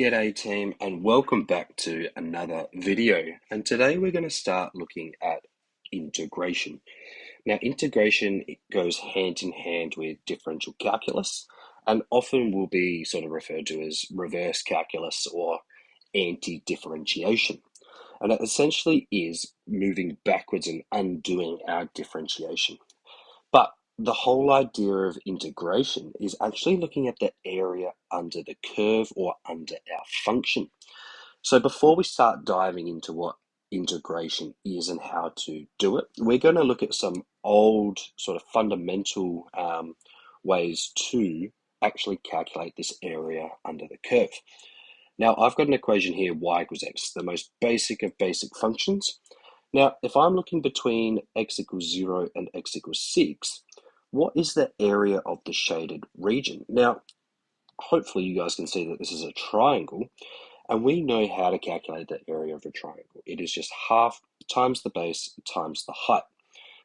G'day team and welcome back to another video, and today we're going to start looking at integration. Now integration goes hand in hand with differential calculus and often will be sort of referred to as reverse calculus or anti-differentiation, and it essentially is moving backwards and undoing our differentiation. But the whole idea of integration is actually looking at the area under the curve or under our function. So before we start diving into what integration is and how to do it, we're going to look at some old sort of fundamental ways to actually calculate this area under the curve. Now I've got an equation here, y equals x, the most basic of basic functions. Now, if I'm looking between x equals 0 and x equals 6, what is the area of the shaded region? Now, hopefully you guys can see that this is a triangle, and we know how to calculate the area of a triangle. It is just half times the base times the height.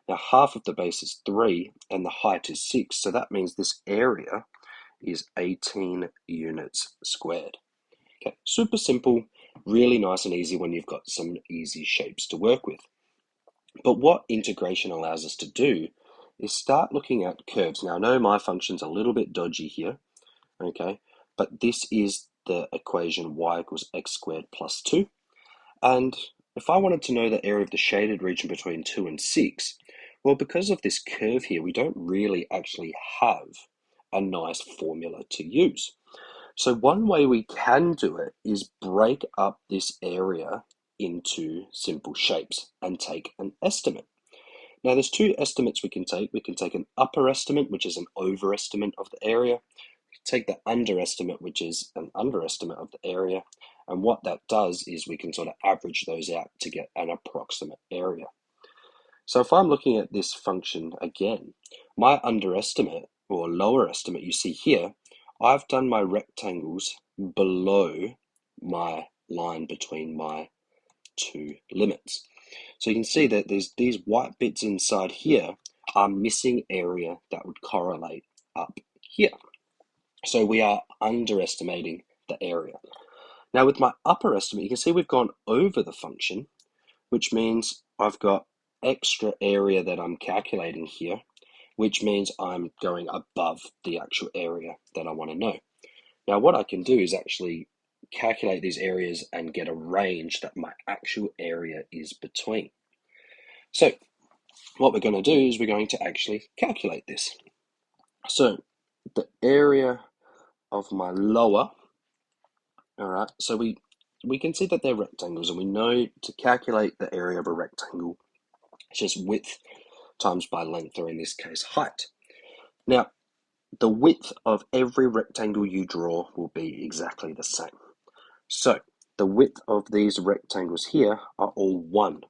Now, half of the base is 3 and the height is 6, so that means this area is 18 units squared. Okay, super simple, really nice and easy when you've got some easy shapes to work with. But what integration allows us to do is start looking at curves. Now, I know my function's a little bit dodgy here, okay, but this is the equation y equals x squared plus 2. And if I wanted to know the area of the shaded region between 2 and 6, well, because of this curve here, we don't really actually have a nice formula to use. So one way we can do it is break up this area into simple shapes and take an estimate. Now there's two estimates we can take. We can take an upper estimate, which is an overestimate of the area. We can take the underestimate, which is an underestimate of the area. And what that does is we can sort of average those out to get an approximate area. So if I'm looking at this function again, my underestimate or lower estimate you see here, I've done my rectangles below my line between my two limits. So you can see that there's these white bits inside here are missing area that would correlate up here. So we are underestimating the area. Now with my upper estimate, you can see we've gone over the function, which means I've got extra area that I'm calculating here, which means I'm going above the actual area that I want to know. Now what I can do is actually calculate these areas and get a range that my actual area is between. So what we're going to do is we're going to actually calculate this. So the area of my lower, all right, so we can see that they're rectangles, and we know to calculate the area of a rectangle, it's just width times by length, or in this case, height. Now, the width of every rectangle you draw will be exactly the same. So the width of these rectangles here are all 1.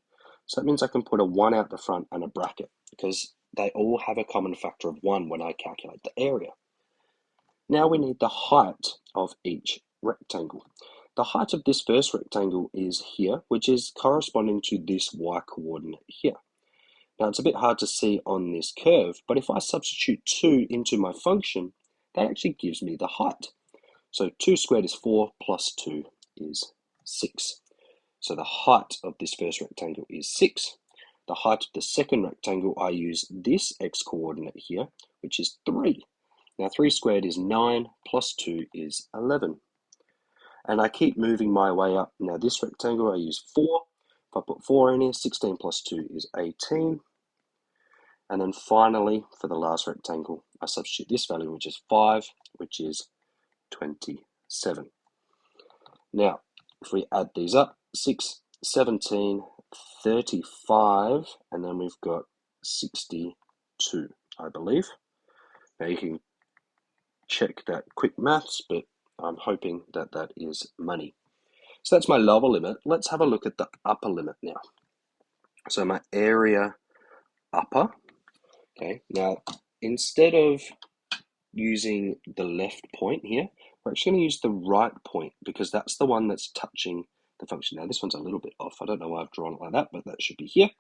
So that means I can put a 1 out the front and a bracket because they all have a common factor of 1 when I calculate the area. Now we need the height of each rectangle. The height of this first rectangle is here, which is corresponding to this y coordinate here. Now it's a bit hard to see on this curve, but if I substitute 2 into my function, that actually gives me the height. So 2 squared is 4 plus 2 is 6. So the height of this first rectangle is 6. The height of the second rectangle, I use this x coordinate here, which is 3. Now 3 squared is 9 plus 2 is 11. And I keep moving my way up. Now this rectangle, I use 4. If I put 4 in here, 16 plus 2 is 18. And then finally, for the last rectangle, I substitute this value, which is 5, which is 27. Now, if we add these up, 6, 17, 35, and then we've got 62, I believe. Now you can check that quick maths, but I'm hoping that that is money. So that's my lower limit. Let's have a look at the upper limit now. So my area upper, okay, now instead of using the left point here, we're actually going to use the right point because that's the one that's touching the function. Now this one's a little bit off. I don't know why I've drawn it like that, but that should be here.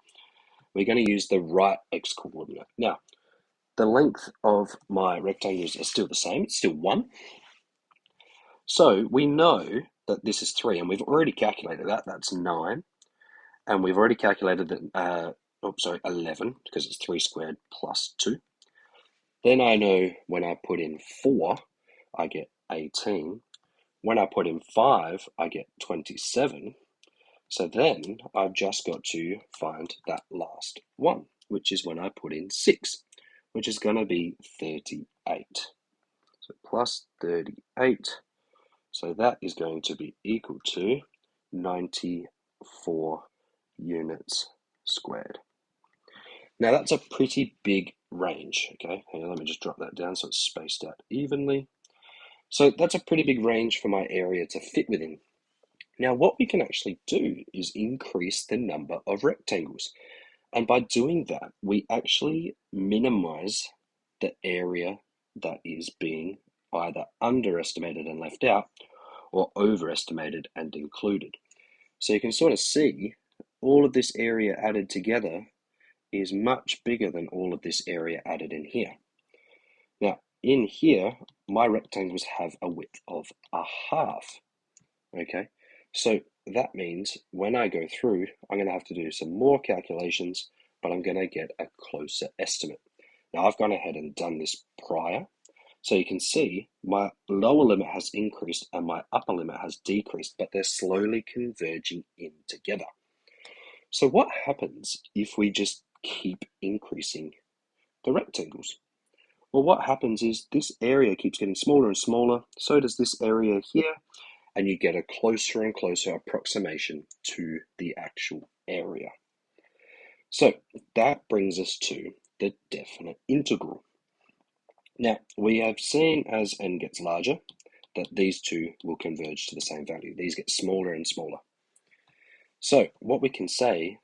We're going to use the right x coordinate. Now, the length of my rectangles is still the same. It's still 1. So we know that this is 3, and we've already calculated that. That's 9. And we've already calculated that, 11, because it's 3 squared plus 2. Then I know when I put in 4, I get 18. When I put in 5, I get 27. So then I've just got to find that last one, which is when I put in 6, which is going to be 38. So plus 38. So that is going to be equal to 94 units squared. Now that's a pretty big range, okay? Here, let me just drop that down so it's spaced out evenly. So that's a pretty big range for my area to fit within. Now what we can actually do is increase the number of rectangles. And by doing that, we actually minimize the area that is being either underestimated and left out or overestimated and included. So you can sort of see all of this area added together is much bigger than all of this area added in here. Now, in here, my rectangles have a width of a half, okay? So that means when I go through, I'm going to have to do some more calculations, but I'm going to get a closer estimate. Now, I've gone ahead and done this prior, so you can see my lower limit has increased and my upper limit has decreased, but they're slowly converging in together. So what happens if we just keep increasing the rectangles? Well, what happens is this area keeps getting smaller and smaller, so does this area here, and you get a closer and closer approximation to the actual area. So that brings us to the definite integral. Now, we have seen as n gets larger that these two will converge to the same value. These get smaller and smaller. So what we can say,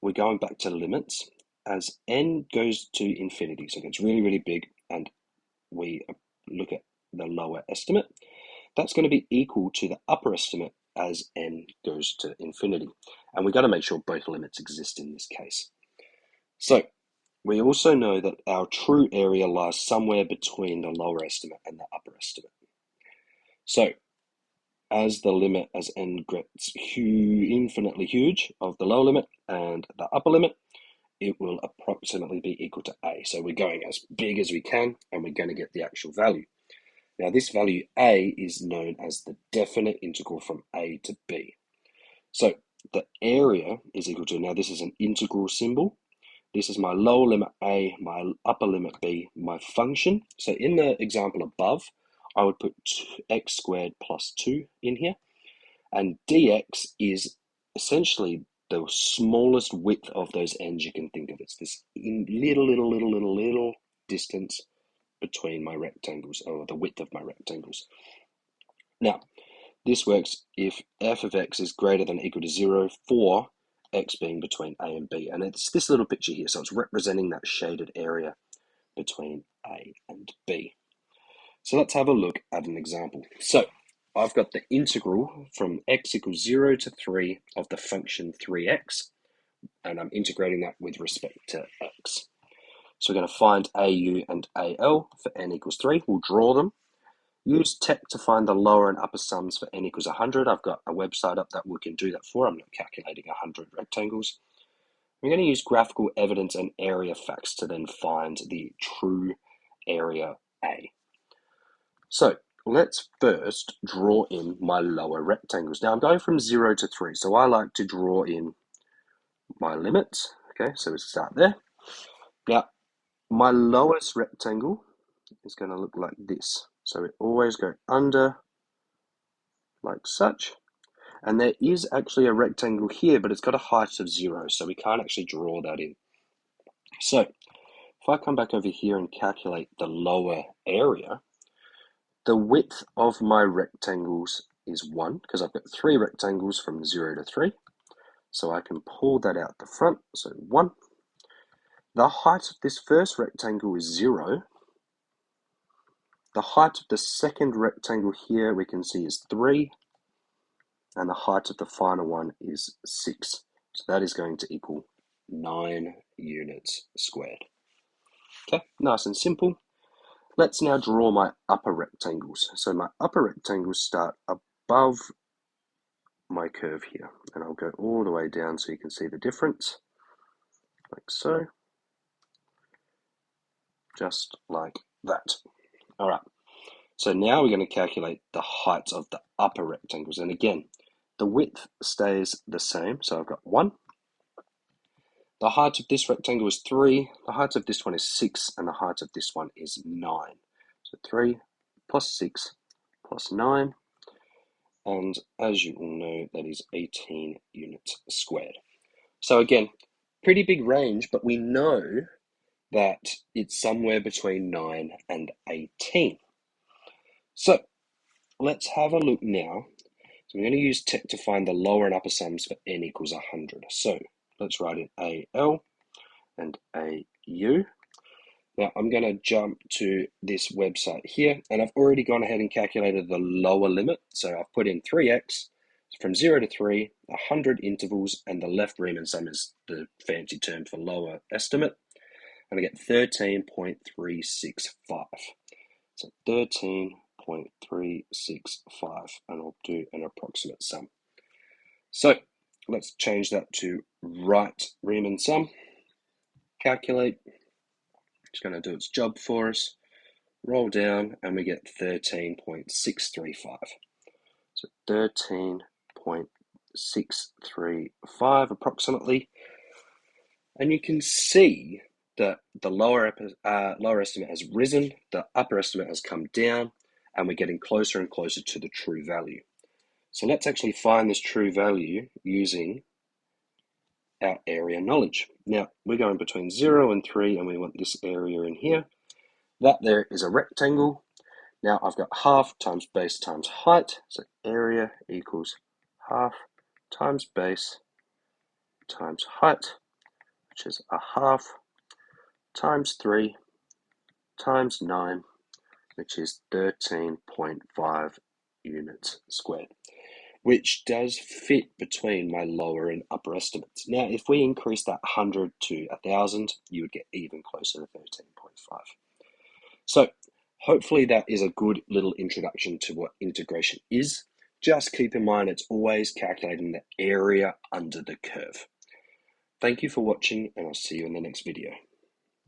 we're going back to limits, as n goes to infinity, so it gets really, really big, and we look at the lower estimate, that's going to be equal to the upper estimate as n goes to infinity. And we've got to make sure both limits exist in this case. So we also know that our true area lies somewhere between the lower estimate and the upper estimate. So as the limit as n gets infinitely huge of the lower limit and the upper limit, it will approximately be equal to a. So we're going as big as we can, and we're going to get the actual value. Now this value a is known as the definite integral from a to b. So the area is equal to, now this is an integral symbol. This is my lower limit a, my upper limit b, my function. So in the example above, I would put x squared plus 2 in here. And dx is essentially the smallest width of those ends you can think of. It's this little distance between my rectangles, or the width of my rectangles. Now, this works if f of x is greater than or equal to 0 for x being between a and b. And it's this little picture here, so it's representing that shaded area between a and b. So let's have a look at an example. So I've got the integral from x equals 0 to 3 of the function 3x, and I'm integrating that with respect to x. So we're going to find AU and AL for n equals 3. We'll draw them. Use TeX to find the lower and upper sums for n equals 100. I've got a website up that we can do that for. I'm not calculating 100 rectangles. We're going to use graphical evidence and area facts to then find the true area A. So let's first draw in my lower rectangles. Now I'm going from 0 to 3, so I like to draw in my limits. Okay, so we start there. Now, my lowest rectangle is going to look like this. So we always go under like such. And there is actually a rectangle here, but it's got a height of 0, so we can't actually draw that in. So if I come back over here and calculate the lower area, the width of my rectangles is 1, because I've got 3 rectangles from 0 to 3. So I can pull that out the front, so 1. The height of this first rectangle is 0. The height of the second rectangle here we can see is 3. And the height of the final one is 6. So that is going to equal 9 units squared. Okay, nice and simple. Let's now draw my upper rectangles. So my upper rectangles start above my curve here, and I'll go all the way down so you can see the difference, like so, just like that. All right, so now we're going to calculate the heights of the upper rectangles, and again, the width stays the same, so I've got 1. The height of this rectangle is 3, the height of this one is 6, and the height of this one is 9. So 3 plus 6 plus 9, and as you all know, that is 18 units squared. So again, pretty big range, but we know that it's somewhere between 9 and 18. So let's have a look now. So we're going to use TEC to find the lower and upper sums for n equals 100. So let's write in AL and AU. Now I'm going to jump to this website here, and I've already gone ahead and calculated the lower limit. So I've put in 3x from 0 to 3, 100 intervals, and the left Riemann sum is the fancy term for lower estimate. And I get 13.365. So 13.365, and I'll do an approximate sum. So let's change that to right Riemann sum. Calculate. It's going to do its job for us. Roll down, and we get 13.635. So 13.635 approximately. And you can see that the lower estimate has risen, the upper estimate has come down, and we're getting closer and closer to the true value. So let's actually find this true value using our area knowledge. Now, we're going between 0 and 3, and we want this area in here. That there is a rectangle. Now I've got half times base times height, so area equals half times base times height, which is a half, times 3 times 9, which is 13.5 units squared, which does fit between my lower and upper estimates. Now, if we increase that 100 to 1,000, you would get even closer to 13.5. So hopefully that is a good little introduction to what integration is. Just keep in mind it's always calculating the area under the curve. Thank you for watching, and I'll see you in the next video.